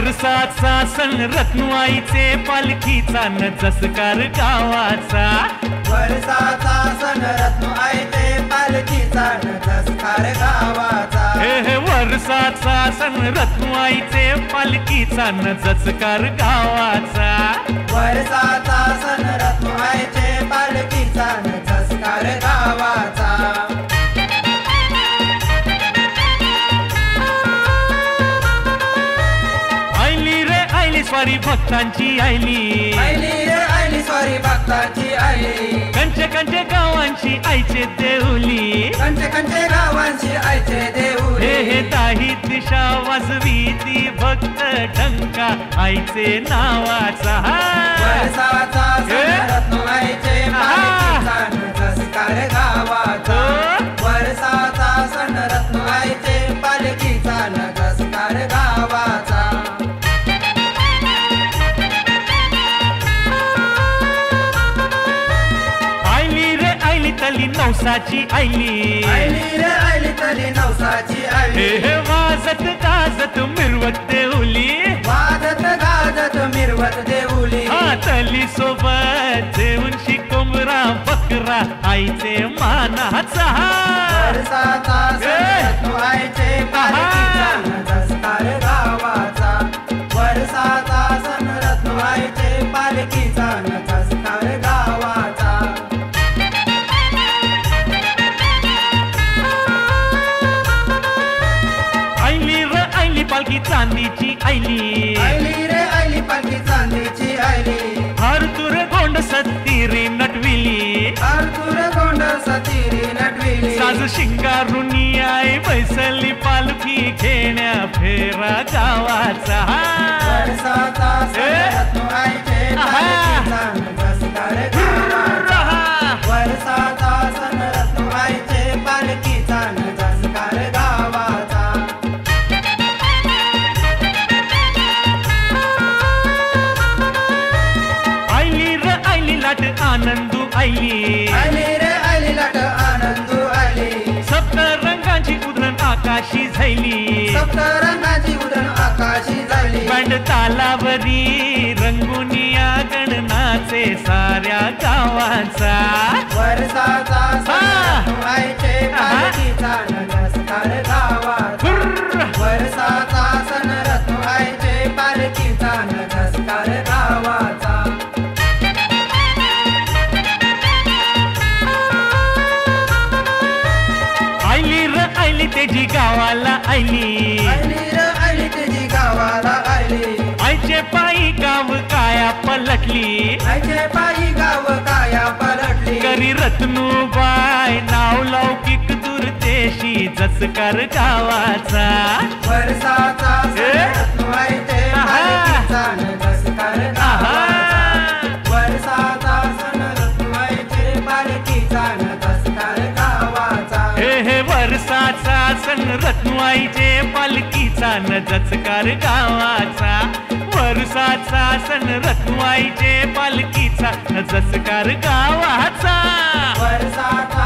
वर्षाचा सण रत्नवाईचे पालखीचा न जसकार गावाचा वर्षाचा सण रत्नवाईचे पालखीचा न जसकार गावाचा हे वर्षाचा सण रत्नवाईचे पालखीचा न जसकार गावाचा वर्षाचा सण रत्नवाईचे पालखीचा न जसकार गावाचा स्वारी भक्तांची आईली आईली स्वारी भक्तांची आईली कंचे कंचे गावांची आईचे देऊली कंचे कंचे गावांची आईचे देऊली हे ताही दिशा वाजवी ती भक्त ढंका आईचे नावाचा वर्षाचा सण रत्नवाईचे पालखीचा न जसकार गावाचा वर्षाचा सण रत्नवाईचे पालखीचा न जसकार गावाचा तली नवसाची आईली आईली तली नवसाची आईली हे वाजत गाजत मिरवत देऊली वाजत गाजत मिरवत देऊली तली सोबत जेवून शिकोमरा बकरा आईचे मानाचा वर्षाचा सण आईचे पालखीचा न जसकार गावाचा वर्षाचा सण रत्नवाईचे पालखीचा न जसकार गावाचा पालखी चांदीची आईली आईली पालखी चांदीची आईली हरतुर गोंड सत्तीरी नटविली हरतुर गोंड सत्तीरी नटविली साज शिंगारुनी आई बैसली पालखी घेण्या फेरा गावाचा वर्षाचा सण रत्नवाईचे पालखीचा न जसकार गावाचा वर्षाचा सण रत्नवाईचे पालखीचा न जसकार गावाचा आनंदू आईली आईली लाट आनंदू आईली सप्त रंगाची उधरण आकाशी झैली सप्त रंगाची उधरण आकाशी झैली बंड तालावरी रंगुनिया गणनाचे साऱ्या गावाचा वर्षाचा सण आईचे पालखीचा न जसकार गावाचा वर्षाचा सण रत्नवाईचे पालखीचा न जसकार गावाचा आईली तेजी गावाला आईली तेजी गावाला आईली आईचे पायी गाव काया पलटली आईचे पायी गाव काया पलटली करी रत्नूबाई नाव लौकिक दुर्देशी जसकार गावाचा वर्षाचा सण रत्नवाईचे पालखीचा न जसकार गावाचा वर्षाचा सण रत्नवाईचे पालखीचा न जसकार गावाचा हे वर्षाचा सण रत्नवाईचे पालखीचा न जसकार गावाचा वर्षाचा सण रत्नवाईचे पालखीचा न जसकार गावाचा वर्षाचा